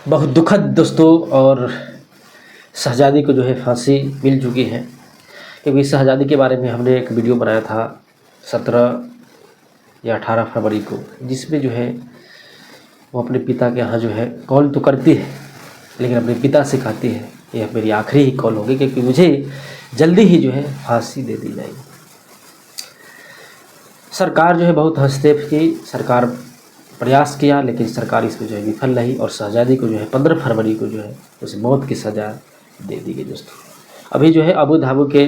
बहुत दुखद दोस्तों। और शहज़ादी को जो है फांसी मिल चुकी है, क्योंकि शहज़ादी के बारे में हमने एक वीडियो बनाया था 17 या 18 फरवरी को, जिसमें जो है वो अपने पिता के यहाँ जो है कॉल तो करती है, लेकिन अपने पिता से कहती है यह मेरी आखिरी ही कॉल होगी, क्योंकि मुझे जल्दी ही जो है फांसी दे दी जाएगी। सरकार जो है बहुत हस्तक्षेप की, सरकार प्रयास किया, लेकिन सरकार इसमें जो है विफल रही और शहज़ादी को जो है 15 फरवरी को जो है उसे मौत की सज़ा दे दी गई। दोस्तों अभी जो है अबू धाबी के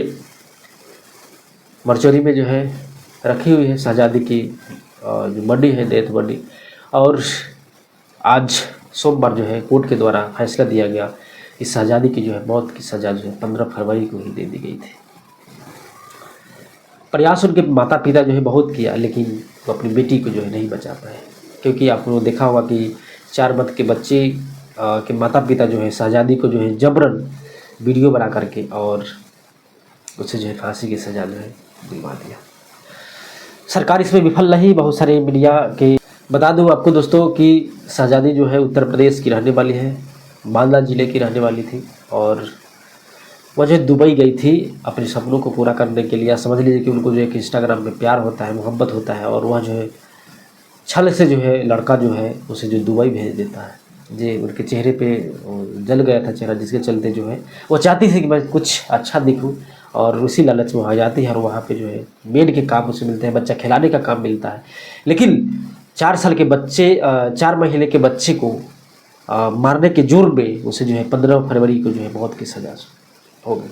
मरचोरी में जो है रखी हुई है शहज़ादी की जो बॉडी है, डेथ बॉडी, और आज सोमवार जो है कोर्ट के द्वारा फैसला दिया गया कि शहज़ादी की जो है मौत की सज़ा जो है 15 फरवरी को ही दे दी गई थी। प्रयास उनके माता पिता जो है बहुत किया, लेकिन वो अपनी बेटी को जो है नहीं बचा पाए, क्योंकि आपने देखा होगा कि 4 मंथ के बच्चे के माता पिता जो है शहज़ादी को जो है जबरन वीडियो बना करके और उसे जो है फांसी की सज़ा जो है दिलवा दिया। सरकार इसमें विफल रही। बहुत सारे मीडिया के बता दूं आपको दोस्तों कि शहज़ादी जो है उत्तर प्रदेश की रहने वाली है, बांदा ज़िले की रहने वाली थी, और वह जो दुबई गई थी अपने सपनों को पूरा करने के लिए। समझ लीजिए कि उनको जो एक इंस्टाग्राम में प्यार होता है, मोहब्बत होता है, और वह जो है छल से जो है लड़का जो है उसे जो दुबई भेज देता है। जे उनके चेहरे पे जल गया था चेहरा, जिसके चलते जो है वो चाहती थी कि मैं कुछ अच्छा दिखूं, और उसी लालच में आ जाती है और वहाँ पे जो है मेड के काम उसे मिलते हैं, बच्चा खिलाने का काम मिलता है। लेकिन 4 साल के बच्चे 4 महीने के बच्चे को मारने के जुर्म में उसे जो है 15 फरवरी को जो है मौत की सज़ा हो गई।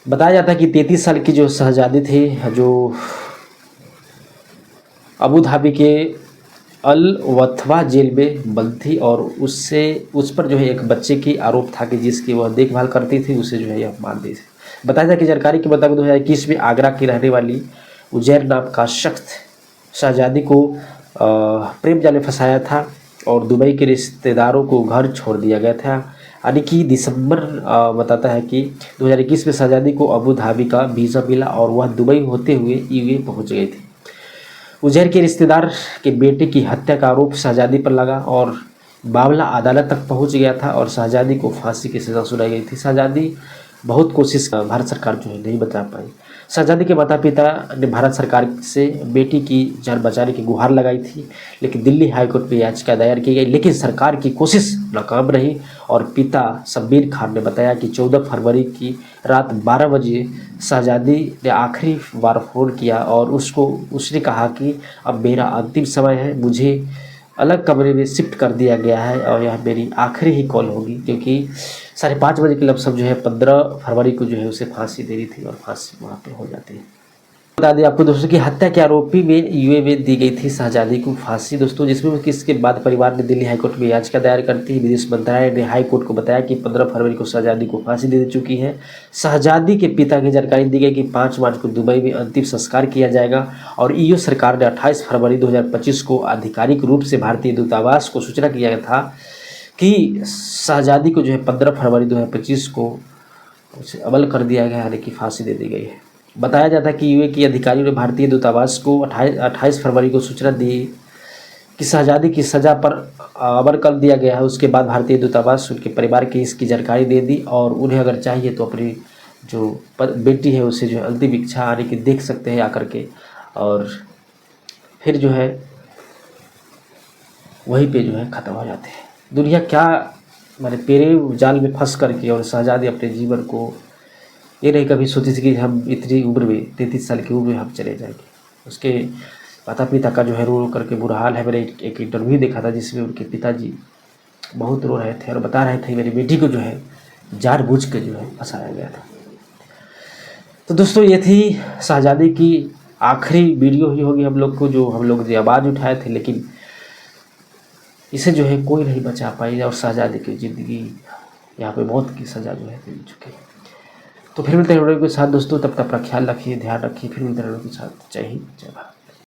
बताया जाता है कि 33 साल की जो शहज़ादी थी, जो अबू धाबी के अल वथवा जेल में बंद थी, और उस पर जो है एक बच्चे की आरोप था कि जिसकी वह देखभाल करती थी, उसे जो है यह मार दी थी। बताया जाता है कि जानकारी के मुताबिक 2021 में आगरा की रहने वाली उजैर नाम का शख्स शहज़ादी को प्रेम जाल में फंसाया था, और दुबई के रिश्तेदारों को घर छोड़ दिया गया था। यानी कि दिसंबर बताता है कि 2021 में शहज़ादी को अबू धाबी का वीज़ा मिला और वह दुबई होते हुए यूए पहुँच गई थी। उजैर के रिश्तेदार के बेटे की हत्या का आरोप शहज़ादी पर लगा और मामला अदालत तक पहुंच गया था और शहज़ादी को फांसी की सज़ा सुनाई गई थी। शहज़ादी बहुत कोशिश भारत सरकार जो है नहीं बचा पाई। शहज़ादी के माता पिता ने भारत सरकार से बेटी की जान बचाने की गुहार लगाई थी, लेकिन दिल्ली हाईकोर्ट में याचिका दायर की गई, लेकिन सरकार की कोशिश नाकाम रही। और पिता शब्बीर खान ने बताया कि 14 फरवरी की रात 12 बजे शहज़ादी ने आखिरी बार फ़ोन किया और उसने कहा कि अब मेरा अंतिम समय है, मुझे अलग कमरे में शिफ्ट कर दिया गया है और यह मेरी आखिरी ही कॉल होगी, क्योंकि 5:30 बजे के लमसम जो है 15 फरवरी को जो है उसे फांसी देनी थी और फांसी वहाँ पे हो जाती है। बता दें आपको दोस्तों कि हत्या के आरोपी में यूए में दी गई थी शहज़ादी को फांसी दोस्तों, जिसमें इसके बाद परिवार ने दिल्ली हाईकोर्ट में याचिका दायर करती है। विदेश मंत्रालय ने हाईकोर्ट को बताया कि 15 फरवरी को शहज़ादी को फांसी दे चुकी है। शहज़ादी के पिता की जानकारी दी गई कि 5 मार्च को दुबई में अंतिम संस्कार किया जाएगा, और ईयू सरकार ने 28 फरवरी 2025 को आधिकारिक रूप से भारतीय दूतावास को सूचना किया था कि शहज़ादी को जो है 15 फरवरी 2025 को उसे अमल कर दिया गया, यानी कि फांसी दे दी गई है। बताया जाता है कि यूए के अधिकारियों ने भारतीय दूतावास को 28 फरवरी को सूचना दी कि शहज़ादी की सज़ा पर अमल कर दिया गया है। उसके बाद भारतीय दूतावास उनके परिवार की इसकी जानकारी दे दी, और उन्हें अगर चाहिए तो अपनी जो बेटी है उसे जो है अंतिम इच्छा आने की देख सकते हैं आकर के, और फिर जो है वहीं पे जो है ख़त्म हो जाते हैं। दुनिया क्या माने तेरे जाल में फंस करके, और शहज़ादी अपने जीवन को ये नहीं कभी सोची थी कि हम इतनी उम्र में 33 साल की उम्र में हम चले जाएंगे। उसके माता पिता का जो है रो करके बुरा हाल है। मैंने एक इंटरव्यू देखा था जिसमें उनके पिताजी बहुत रो रहे थे और बता रहे थे मेरी बेटी को जो है जानबूझ के जो है फंसाया गया था। तो दोस्तों ये थी शहज़ादी की आखिरी वीडियो ही होगी हम लोग जो आवाज़ उठाए थे, लेकिन इसे जो है कोई नहीं बचा पाई, और शहज़ादी की ज़िंदगी यहाँ पे मौत की सज़ा जो है मिल चुकी है। तो फिर मिलते हैं वीडियो के साथ दोस्तों, तब तक अपना ख्याल रखिए, ध्यान रखिए, फिर मिलते हैं वीडियो के साथ। जय हिंद, जय भारत।